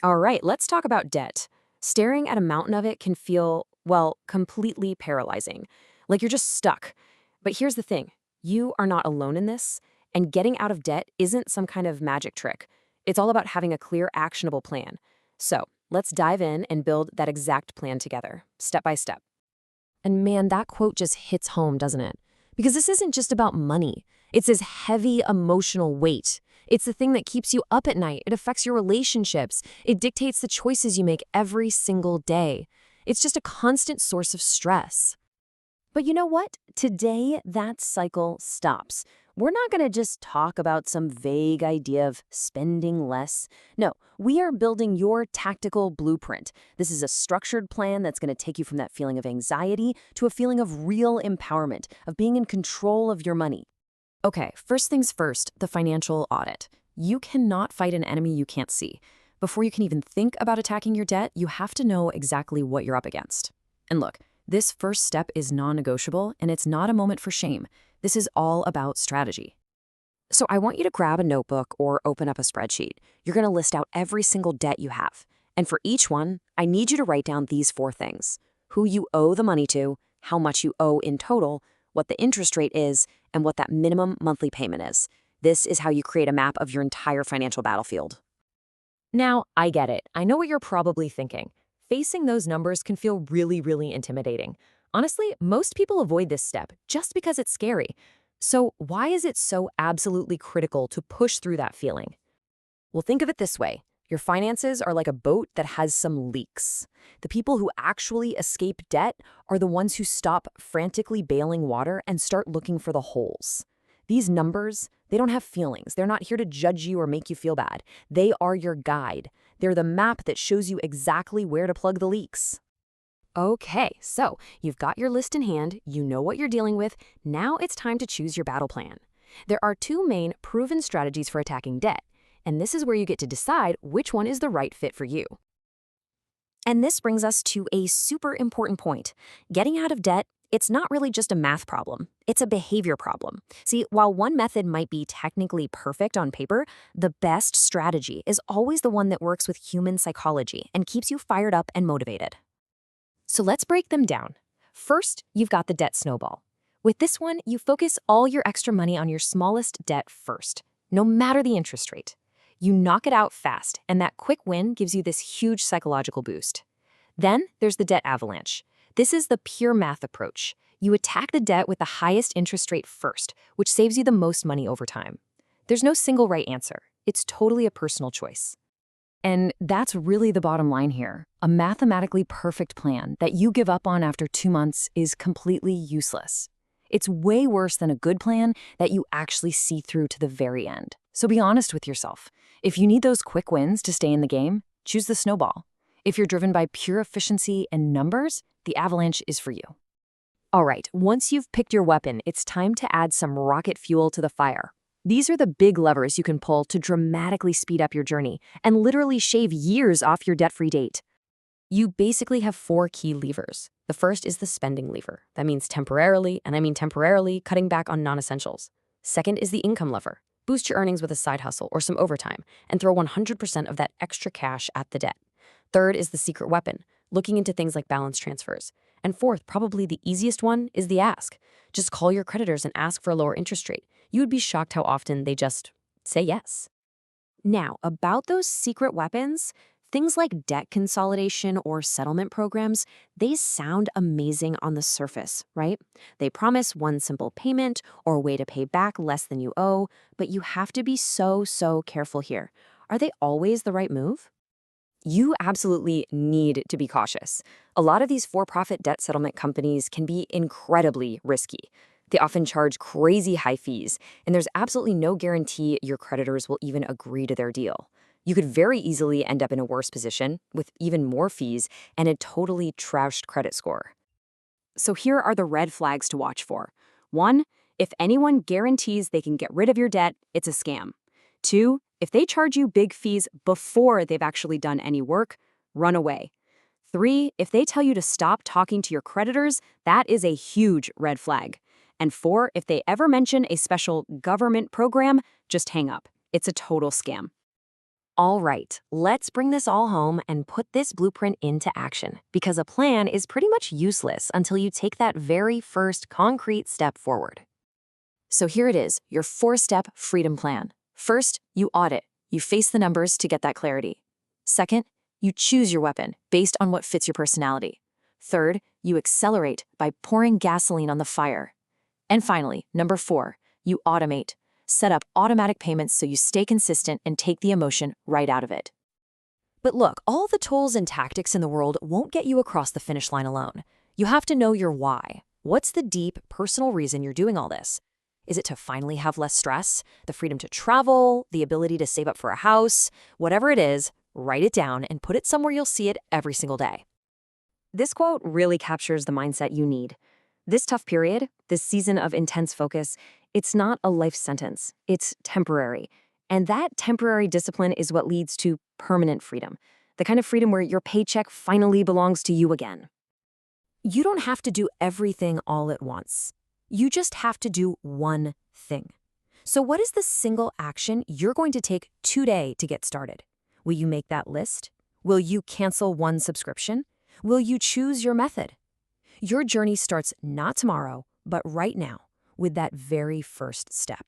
All right, let's talk about debt. Staring at a mountain of it can feel, well, completely paralyzing, like you're just stuck. But here's the thing, you are not alone in this, and getting out of debt isn't some kind of magic trick. It's all about having a clear, actionable plan. So let's dive in and build that exact plan together, step by step. And man, that quote just hits home, doesn't it? Because this isn't just about money. It's this heavy emotional weight. It's the thing that keeps you up at night. It affects your relationships. It dictates the choices you make every single day. It's just a constant source of stress. But you know what? Today, that cycle stops. We're not going to just talk about some vague idea of spending less. No, we are building your tactical blueprint. This is a structured plan that's going to take you from that feeling of anxiety to a feeling of real empowerment, of being in control of your money. Okay, first things first, the financial audit. You cannot fight an enemy you can't see. Before you can even think about attacking your debt, you have to know exactly what you're up against. And look, this first step is non-negotiable, and it's not a moment for shame. This is all about strategy. So I want you to grab a notebook or open up a spreadsheet. You're going to list out every single debt you have. And for each one, I need you to write down these 4 things: who you owe the money to, how much you owe in total, what the interest rate is, and what that minimum monthly payment is. This is how you create a map of your entire financial battlefield. Now, I get it. I know what you're probably thinking. Facing those numbers can feel really intimidating. Honestly, most people avoid this step just because it's scary. So why is it so absolutely critical to push through that feeling? Well, think of it this way. Your finances are like a boat that has some leaks. The people who actually escape debt are the ones who stop frantically bailing water and start looking for the holes. These numbers, they don't have feelings. They're not here to judge you or make you feel bad. They are your guide. They're the map that shows you exactly where to plug the leaks. Okay, so you've got your list in hand, you know what you're dealing with, now it's time to choose your battle plan. There are 2 main proven strategies for attacking debt, and this is where you get to decide which one is the right fit for you. And this brings us to a super important point. Getting out of debt, it's not really just a math problem, it's a behavior problem. See, while one method might be technically perfect on paper, the best strategy is always the one that works with human psychology and keeps you fired up and motivated. So let's break them down. First, you've got the debt snowball. With this one, you focus all your extra money on your smallest debt first, no matter the interest rate. You knock it out fast, and that quick win gives you this huge psychological boost. Then there's the debt avalanche. This is the pure math approach. You attack the debt with the highest interest rate first, which saves you the most money over time. There's no single right answer. It's totally a personal choice. And that's really the bottom line here. A mathematically perfect plan that you give up on after 2 months is completely useless. It's way worse than a good plan that you actually see through to the very end. So be honest with yourself. If you need those quick wins to stay in the game, choose the snowball. If you're driven by pure efficiency and numbers, the avalanche is for you. All right, once you've picked your weapon, it's time to add some rocket fuel to the fire. These are the big levers you can pull to dramatically speed up your journey and literally shave years off your debt-free date. You basically have 4 key levers. The first is the spending lever. That means temporarily, and I mean temporarily, cutting back on non-essentials. Second is the income lever. Boost your earnings with a side hustle or some overtime and throw 100% of that extra cash at the debt. Third is the secret weapon, looking into things like balance transfers. And fourth, probably the easiest one, is the ask. Just call your creditors and ask for a lower interest rate. You would be shocked how often they just say yes. Now, about those secret weapons, things like debt consolidation or settlement programs, they sound amazing on the surface, right? They promise one simple payment or a way to pay back less than you owe, but you have to be so careful here. Are they always the right move? You absolutely need to be cautious. A lot of these for-profit debt settlement companies can be incredibly risky. They often charge crazy high fees, and there's absolutely no guarantee your creditors will even agree to their deal. You could very easily end up in a worse position with even more fees and a totally trashed credit score. So here are the red flags to watch for. 1, if anyone guarantees they can get rid of your debt, it's a scam. 2, if they charge you big fees before they've actually done any work, run away. 3, if they tell you to stop talking to your creditors, that is a huge red flag. And 4, if they ever mention a special government program, just hang up. It's a total scam. All right, let's bring this all home and put this blueprint into action, because a plan is pretty much useless until you take that very first concrete step forward. So here it is, your 4-step freedom plan. First, you audit. You face the numbers to get that clarity. Second, you choose your weapon based on what fits your personality. Third, you accelerate by pouring gasoline on the fire. And finally, number 4, you automate. Set up automatic payments so you stay consistent and take the emotion right out of it. But look, all the tools and tactics in the world won't get you across the finish line alone. You have to know your why. What's the deep, personal reason you're doing all this? Is it to finally have less stress, the freedom to travel, the ability to save up for a house? Whatever it is, write it down and put it somewhere you'll see it every single day. This quote really captures the mindset you need. This tough period, this season of intense focus, it's not a life sentence. It's temporary. And that temporary discipline is what leads to permanent freedom, the kind of freedom where your paycheck finally belongs to you again. You don't have to do everything all at once. You just have to do one thing. So what is the single action you're going to take today to get started? Will you make that list? Will you cancel one subscription? Will you choose your method? Your journey starts not tomorrow, but right now, with that very first step.